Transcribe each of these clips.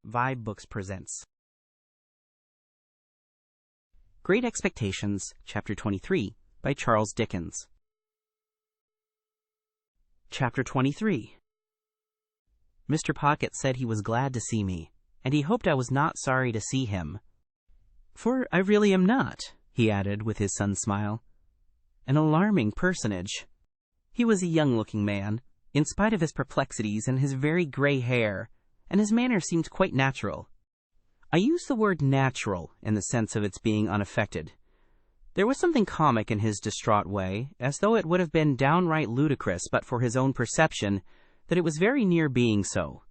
vibeBooks presents Great Expectations, Chapter 23, by Charles Dickens. Chapter 23. Mr. Pocket said he was glad to see me, and he hoped I was not sorry to see him. "For I really am not," he added with his son's smile. "An alarming personage." He was a young-looking man, in spite of his perplexities and his very gray hair, and his manner seemed quite natural. I use the word natural in the sense of its being unaffected. There was something comic in his distraught way, as though it would have been downright ludicrous but for his own perception that it was very near being so.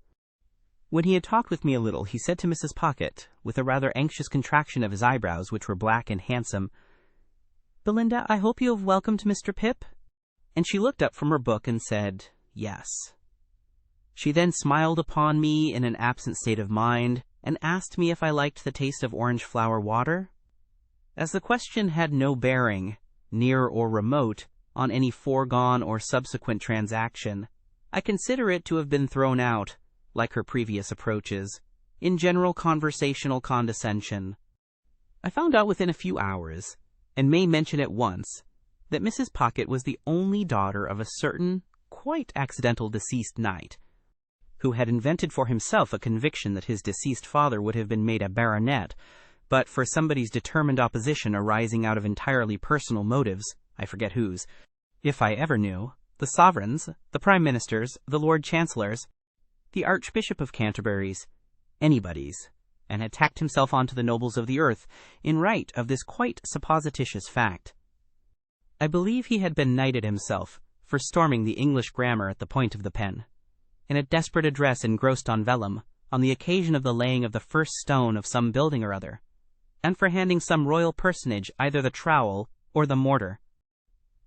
When he had talked with me a little, he said to Mrs. Pocket, with a rather anxious contraction of his eyebrows, which were black and handsome, "Belinda, I hope you have welcomed Mr. Pip?" And she looked up from her book and said, "Yes." She then smiled upon me in an absent state of mind, and asked me if I liked the taste of orange flower water. As the question had no bearing, near or remote, on any foregone or subsequent transaction, I consider it to have been thrown out, like her previous approaches, in general conversational condescension. I found out within a few hours, and may mention at once, that Mrs. Pocket was the only daughter of a certain, quite accidental deceased knight, who had invented for himself a conviction that his deceased father would have been made a baronet, but for somebody's determined opposition arising out of entirely personal motives, I forget whose, if I ever knew, the sovereign's, the prime minister's, the lord chancellor's, the Archbishop of Canterbury's, anybody's, and had tacked himself on to the nobles of the earth in right of this quite supposititious fact. I believe he had been knighted himself for storming the English grammar at the point of the pen, in a desperate address engrossed on vellum, on the occasion of the laying of the first stone of some building or other, and for handing some royal personage either the trowel or the mortar.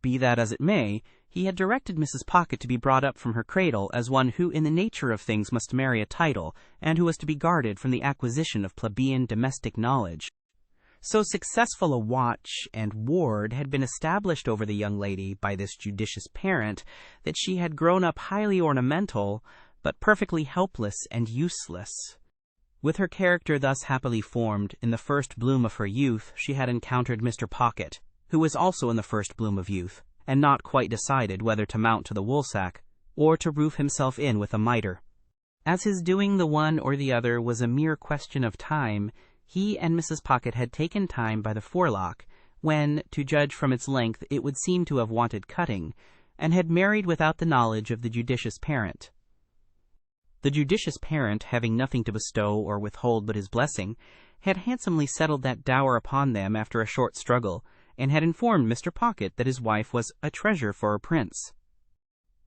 Be that as it may, he had directed Mrs. Pocket to be brought up from her cradle as one who in the nature of things must marry a title, and who was to be guarded from the acquisition of plebeian domestic knowledge. So successful a watch and ward had been established over the young lady by this judicious parent that she had grown up highly ornamental, but perfectly helpless and useless. With her character thus happily formed, in the first bloom of her youth she had encountered Mr. Pocket, who was also in the first bloom of youth, and not quite decided whether to mount to the woolsack, or to roof himself in with a mitre. As his doing the one or the other was a mere question of time, he and Mrs. Pocket had taken time by the forelock, when, to judge from its length, it would seem to have wanted cutting, and had married without the knowledge of the judicious parent. The judicious parent, having nothing to bestow or withhold but his blessing, had handsomely settled that dower upon them after a short struggle, and had informed Mr. Pocket that his wife was a treasure for a prince.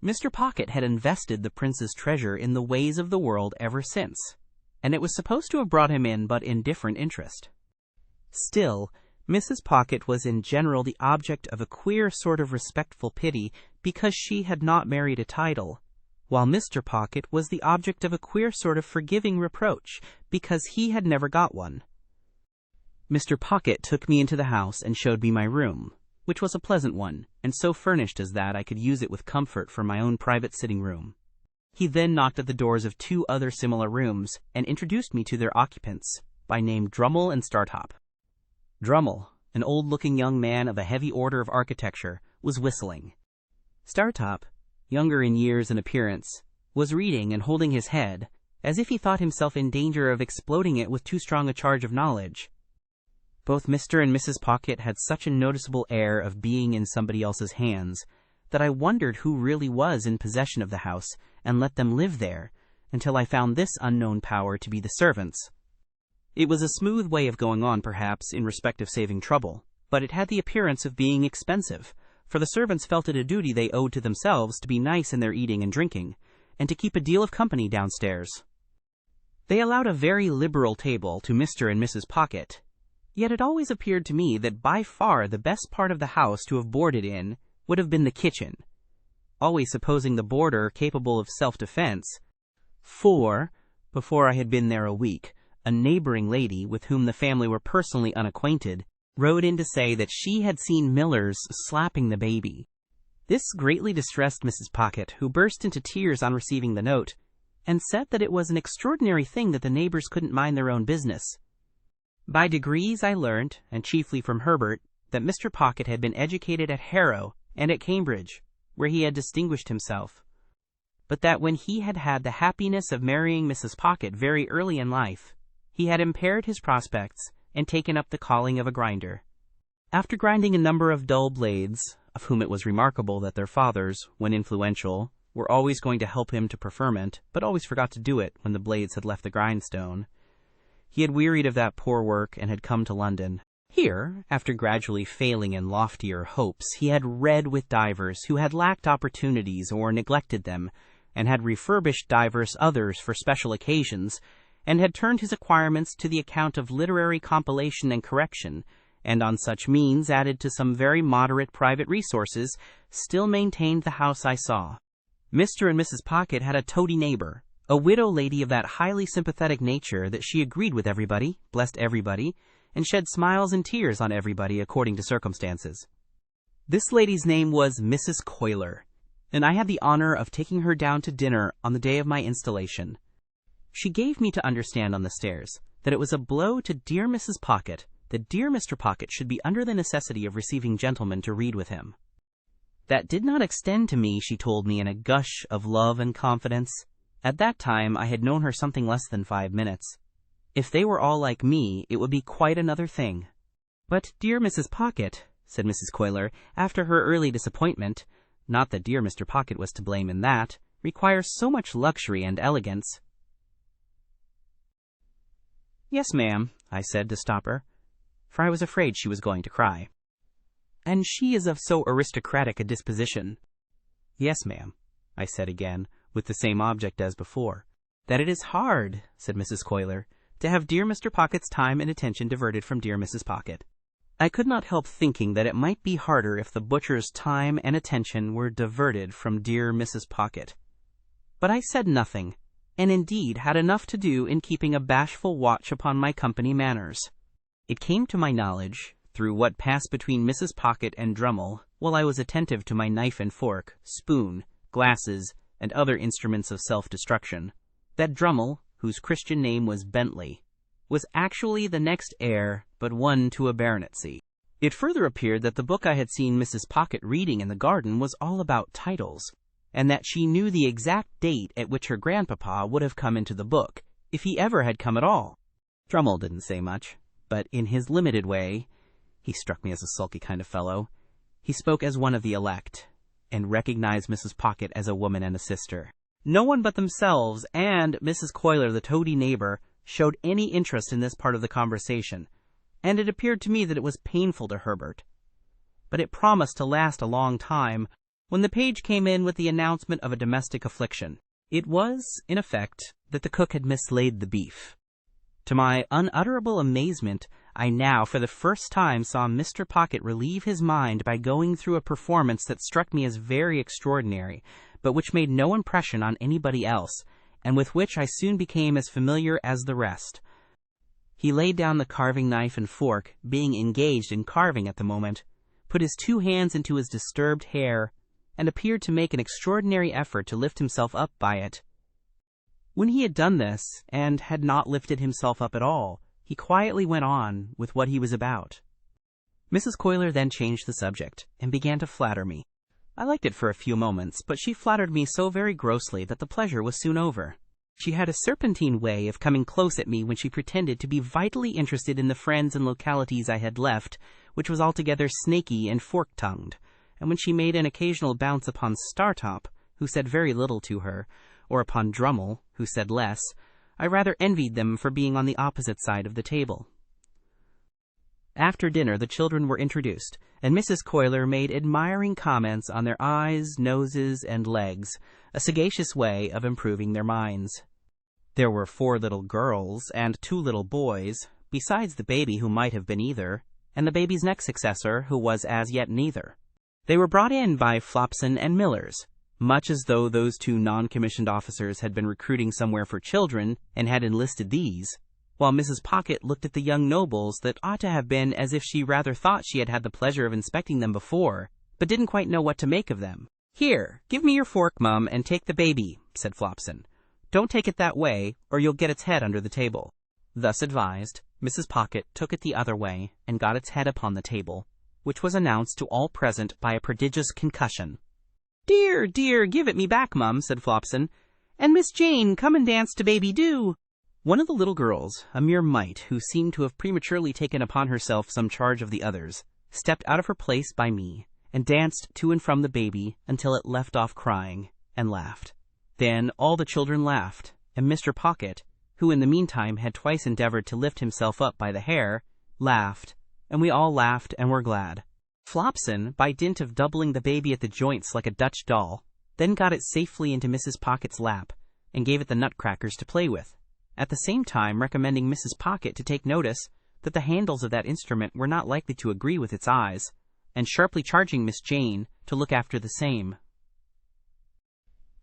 Mr. Pocket had invested the prince's treasure in the ways of the world ever since, and it was supposed to have brought him in but indifferent interest. Still, Mrs. Pocket was in general the object of a queer sort of respectful pity because she had not married a title, while Mr. Pocket was the object of a queer sort of forgiving reproach because he had never got one. Mr. Pocket took me into the house and showed me my room, which was a pleasant one, and so furnished as that I could use it with comfort for my own private sitting-room. He then knocked at the doors of two other similar rooms, and introduced me to their occupants, by name Drummle and Startop. Drummle, an old-looking young man of a heavy order of architecture, was whistling. Startop, younger in years and appearance, was reading and holding his head, as if he thought himself in danger of exploding it with too strong a charge of knowledge. Both Mr. and Mrs. Pocket had such a noticeable air of being in somebody else's hands, that I wondered who really was in possession of the house, and let them live there, until I found this unknown power to be the servants. It was a smooth way of going on, perhaps, in respect of saving trouble, but it had the appearance of being expensive, for the servants felt it a duty they owed to themselves to be nice in their eating and drinking, and to keep a deal of company downstairs. They allowed a very liberal table to Mr. and Mrs. Pocket, yet it always appeared to me that by far the best part of the house to have boarded in would have been the kitchen, always supposing the boarder capable of self-defense, for, before I had been there a week, a neighboring lady, with whom the family were personally unacquainted, rode in to say that she had seen Millers slapping the baby. This greatly distressed Mrs. Pocket, who burst into tears on receiving the note, and said that it was an extraordinary thing that the neighbors couldn't mind their own business. By degrees I learnt, and chiefly from Herbert, that Mr. Pocket had been educated at Harrow and at Cambridge, where he had distinguished himself, but that when he had had the happiness of marrying Mrs. Pocket very early in life, he had impaired his prospects and taken up the calling of a grinder. After grinding a number of dull blades, of whom it was remarkable that their fathers, when influential, were always going to help him to preferment, but always forgot to do it when the blades had left the grindstone, he had wearied of that poor work and had come to London. Here, after gradually failing in loftier hopes, he had read with divers who had lacked opportunities or neglected them, and had refurbished divers others for special occasions, and had turned his acquirements to the account of literary compilation and correction, and on such means, added to some very moderate private resources, still maintained the house I saw. Mr. and Mrs. Pocket had a toady neighbor, a widow lady of that highly sympathetic nature that she agreed with everybody, blessed everybody, and shed smiles and tears on everybody according to circumstances. This lady's name was Mrs. Coiler, and I had the honor of taking her down to dinner on the day of my installation. She gave me to understand on the stairs that it was a blow to dear Mrs. Pocket that dear Mr. Pocket should be under the necessity of receiving gentlemen to read with him. That did not extend to me, she told me in a gush of love and confidence. At that time I had known her something less than 5 minutes. If they were all like me, it would be quite another thing. But dear Mrs. Pocket, said Mrs. Coiler, after her early disappointment, not that dear Mr. Pocket was to blame in that, requires so much luxury and elegance. Yes, ma'am, I said to stop her, for I was afraid she was going to cry. And she is of so aristocratic a disposition. Yes, ma'am, I said again, with the same object as before. That it is hard, said Mrs. Coiler, to have dear Mr. Pocket's time and attention diverted from dear Mrs. Pocket. I could not help thinking that it might be harder if the butcher's time and attention were diverted from dear Mrs. Pocket. But I said nothing, and indeed had enough to do in keeping a bashful watch upon my company manners. It came to my knowledge, through what passed between Mrs. Pocket and Drummle, while I was attentive to my knife and fork, spoon, glasses, and other instruments of self-destruction, that Drummle, whose Christian name was Bentley, was actually the next heir but one to a baronetcy. It further appeared that the book I had seen Mrs. Pocket reading in the garden was all about titles, and that she knew the exact date at which her grandpapa would have come into the book, if he ever had come at all. Drummle didn't say much, but in his limited way, he struck me as a sulky kind of fellow, he spoke as one of the elect, and recognized Mrs. Pocket as a woman and a sister. No one but themselves and Mrs. Coiler, the toady neighbor, showed any interest in this part of the conversation, and it appeared to me that it was painful to Herbert. But it promised to last a long time, when the page came in with the announcement of a domestic affliction. It was, in effect, that the cook had mislaid the beef. To my unutterable amazement, I now for the first time saw Mr. Pocket relieve his mind by going through a performance that struck me as very extraordinary, but which made no impression on anybody else, and with which I soon became as familiar as the rest. He laid down the carving knife and fork, being engaged in carving at the moment, put his 2 hands into his disturbed hair, and appeared to make an extraordinary effort to lift himself up by it. When he had done this, and had not lifted himself up at all, he quietly went on with what he was about. Mrs. Coiler then changed the subject, and began to flatter me. I liked it for a few moments, but she flattered me so very grossly that the pleasure was soon over. She had a serpentine way of coming close at me when she pretended to be vitally interested in the friends and localities I had left, which was altogether snaky and fork-tongued, and when she made an occasional bounce upon Startop, who said very little to her, or upon Drummle, who said less, I rather envied them for being on the opposite side of the table. After dinner the children were introduced, and Mrs. Coiler made admiring comments on their eyes, noses, and legs, a sagacious way of improving their minds. There were 4 little girls and 2 little boys, besides the baby who might have been either, and the baby's next successor who was as yet neither. They were brought in by Flopson and Millers, much as though those 2 non-commissioned officers had been recruiting somewhere for children and had enlisted these, while Mrs. Pocket looked at the young nobles that ought to have been as if she rather thought she had had the pleasure of inspecting them before, but didn't quite know what to make of them. "Here, give me your fork, Mum, and take the baby," said Flopson. Don't take it that way, or you'll get its head under the table." Thus advised, Mrs. Pocket took it the other way and got its head upon the table, which was announced to all present by a prodigious concussion. "Dear, dear, give it me back, Mum," said Flopson. "And Miss Jane, come and dance to baby, do." One of the little girls, a mere mite who seemed to have prematurely taken upon herself some charge of the others, stepped out of her place by me and danced to and from the baby until it left off crying, and laughed. Then all the children laughed, and Mr. Pocket, who in the meantime had twice endeavored to lift himself up by the hair, laughed, and we all laughed and were glad. Flopson, by dint of doubling the baby at the joints like a Dutch doll, then got it safely into Mrs. Pocket's lap and gave it the nutcrackers to play with, at the same time recommending Mrs. Pocket to take notice that the handles of that instrument were not likely to agree with its eyes, and sharply charging Miss Jane to look after the same.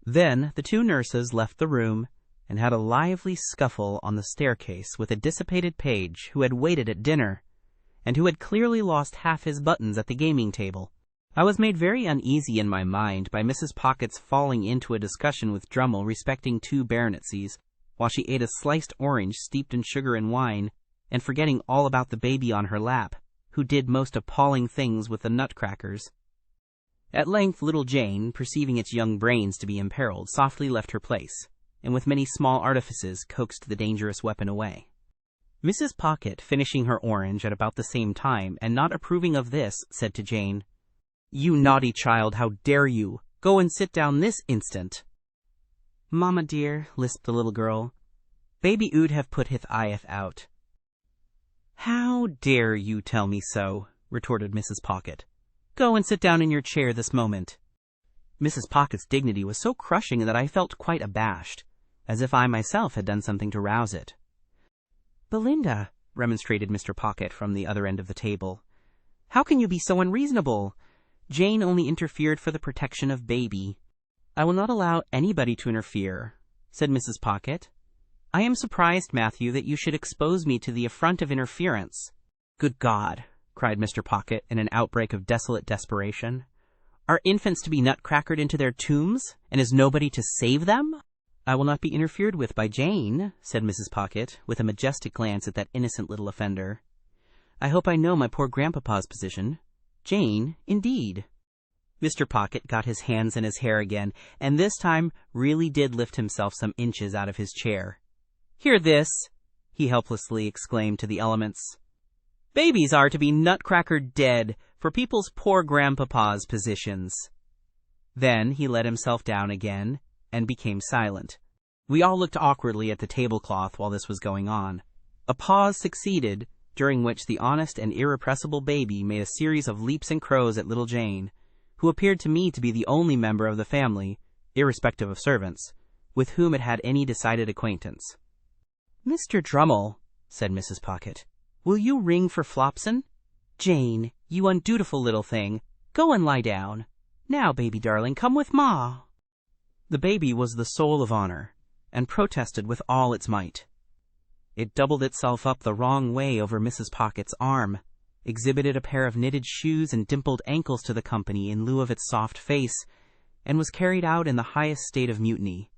Then the two nurses left the room and had a lively scuffle on the staircase with a dissipated page who had waited at dinner, and who had clearly lost half his buttons at the gaming table. I was made very uneasy in my mind by Mrs. Pocket's falling into a discussion with Drummle respecting 2 baronetcies, while she ate a sliced orange steeped in sugar and wine, and forgetting all about the baby on her lap, who did most appalling things with the nutcrackers. At length little Jane, perceiving its young brains to be imperiled, softly left her place, and with many small artifices coaxed the dangerous weapon away. Mrs. Pocket, finishing her orange at about the same time, and not approving of this, said to Jane, "You naughty child, how dare you? Go and sit down this instant." "Mamma dear," lisped the little girl, "baby ood have put hith eyeth out." "How dare you tell me so?" retorted Mrs. Pocket. "Go and sit down in your chair this moment." Mrs. Pocket's dignity was so crushing that I felt quite abashed, as if I myself had done something to rouse it. "Belinda," remonstrated Mr. Pocket from the other end of the table, "how can you be so unreasonable? Jane only interfered for the protection of baby." "I will not allow anybody to interfere," said Mrs. Pocket. "I am surprised, Matthew, that you should expose me to the affront of interference." "Good God!" cried Mr. Pocket in an outbreak of desolate desperation. "Are infants to be nutcrackered into their tombs, and is nobody to save them?" "I will not be interfered with by Jane," said Mrs. Pocket, with a majestic glance at that innocent little offender. "I hope I know my poor grandpapa's position. Jane, indeed." Mr. Pocket got his hands in his hair again, and this time really did lift himself some inches out of his chair. "Hear this!" he helplessly exclaimed to the elements. "Babies are to be nutcrackered dead for people's poor grandpapa's positions." Then he let himself down again and became silent. We all looked awkwardly at the tablecloth while this was going on. A pause succeeded, during which the honest and irrepressible baby made a series of leaps and crows at little Jane, who appeared to me to be the only member of the family, irrespective of servants, with whom it had any decided acquaintance. "Mr. Drummle," said Mrs. Pocket, "will you ring for Flopson? Jane, you undutiful little thing, go and lie down. Now, baby darling, come with Ma." The baby was the soul of honor, and protested with all its might. It doubled itself up the wrong way over Mrs. Pocket's arm, exhibited a pair of knitted shoes and dimpled ankles to the company in lieu of its soft face, and was carried out in the highest state of mutiny.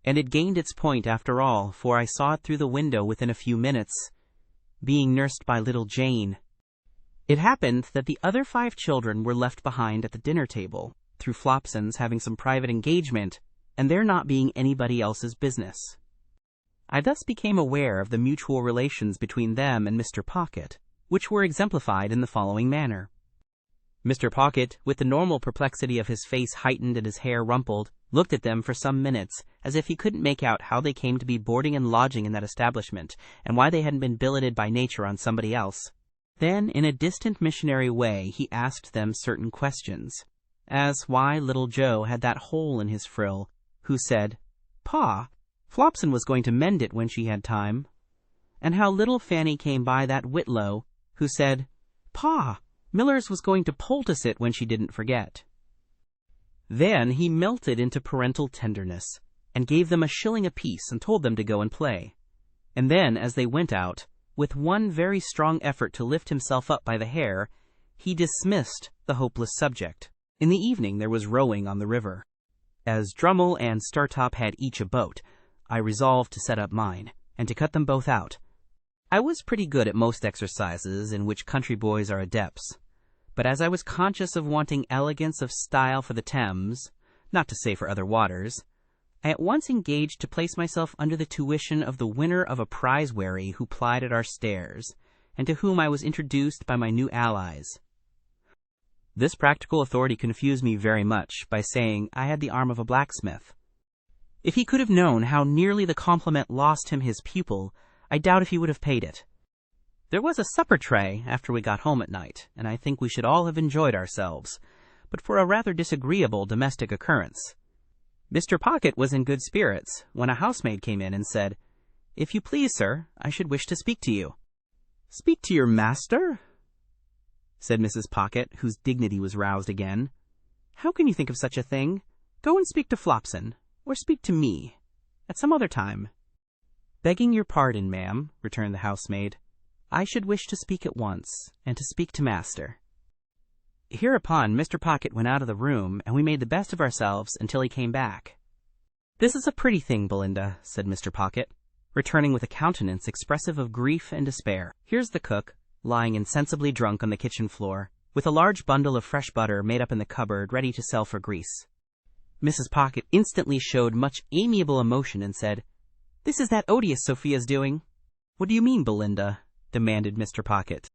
And it gained its point after all, for I saw it through the window within a few minutes, being nursed by little Jane. It happened that the other 5 children were left behind at the dinner table, through Flopson's having some private engagement, and there not being anybody else's business. I thus became aware of the mutual relations between them and Mr. Pocket, which were exemplified in the following manner. Mr. Pocket, with the normal perplexity of his face heightened and his hair rumpled, looked at them for some minutes, as if he couldn't make out how they came to be boarding and lodging in that establishment, and why they hadn't been billeted by nature on somebody else. Then, in a distant missionary way, he asked them certain questions, as why little Joe had that hole in his frill, who said, "Pa, Flopson was going to mend it when she had time," and how little Fanny came by that Whitlow, who said, "Pa, Miller's was going to poultice it when she didn't forget." Then he melted into parental tenderness, and gave them a shilling apiece and told them to go and play. And then, as they went out, with one very strong effort to lift himself up by the hair, he dismissed the hopeless subject. In the evening there was rowing on the river. As Drummle and Startop had each a boat, I resolved to set up mine, and to cut them both out. I was pretty good at most exercises in which country boys are adepts, but as I was conscious of wanting elegance of style for the Thames, not to say for other waters, I at once engaged to place myself under the tuition of the winner of a prize wherry who plied at our stairs, and to whom I was introduced by my new allies. This practical authority confused me very much by saying I had the arm of a blacksmith. If he could have known how nearly the compliment lost him his pupil, I doubt if he would have paid it. There was a supper tray after we got home at night, and I think we should all have enjoyed ourselves, but for a rather disagreeable domestic occurrence. Mr. Pocket was in good spirits when a housemaid came in and said, "If you please, sir, I should wish to speak to you." "Speak to your master?" said Mrs. Pocket, whose dignity was roused again. "How can you think of such a thing? Go and speak to Flopson, or speak to me, at some other time." "Begging your pardon, ma'am," returned the housemaid, "I should wish to speak at once, and to speak to master." Hereupon Mr. Pocket went out of the room, and we made the best of ourselves until he came back. "This is a pretty thing, Belinda," said Mr. Pocket, returning with a countenance expressive of grief and despair. "Here's the cook, lying insensibly drunk on the kitchen floor, with a large bundle of fresh butter made up in the cupboard ready to sell for grease." Mrs. Pocket instantly showed much amiable emotion and said, "This is that odious Sophia's doing." "What do you mean, Belinda?" demanded Mr. Pocket.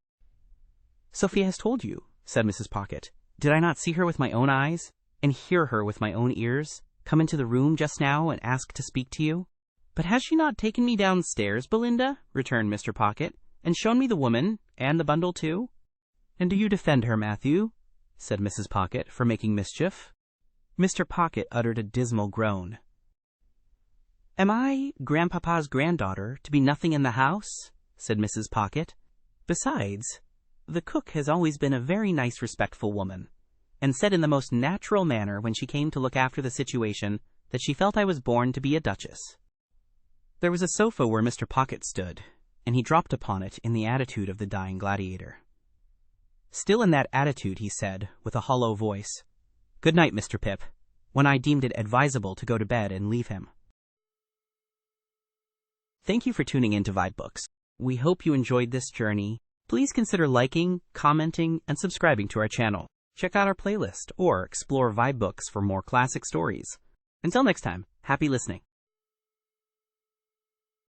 "Sophia has told you," said Mrs. Pocket. "Did I not see her with my own eyes, and hear her with my own ears, come into the room just now and ask to speak to you?" "But has she not taken me downstairs, Belinda?" returned Mr. Pocket, "and shown me the woman, and the bundle too?" "And do you defend her, Matthew," said Mrs. Pocket, "for making mischief?" Mr. Pocket uttered a dismal groan. "Am I, Grandpapa's granddaughter, to be nothing in the house?" said Mrs. Pocket. "Besides, the cook has always been a very nice, respectful woman, and said in the most natural manner when she came to look after the situation that she felt I was born to be a duchess." There was a sofa where Mr. Pocket stood, and he dropped upon it in the attitude of the dying gladiator. Still in that attitude, he said, with a hollow voice, "Good night, Mr. Pip," when I deemed it advisable to go to bed and leave him. Thank you for tuning in to vibeBooks. We hope you enjoyed this journey. Please consider liking, commenting, and subscribing to our channel. Check out our playlist or explore vibeBooks for more classic stories. Until next time, happy listening.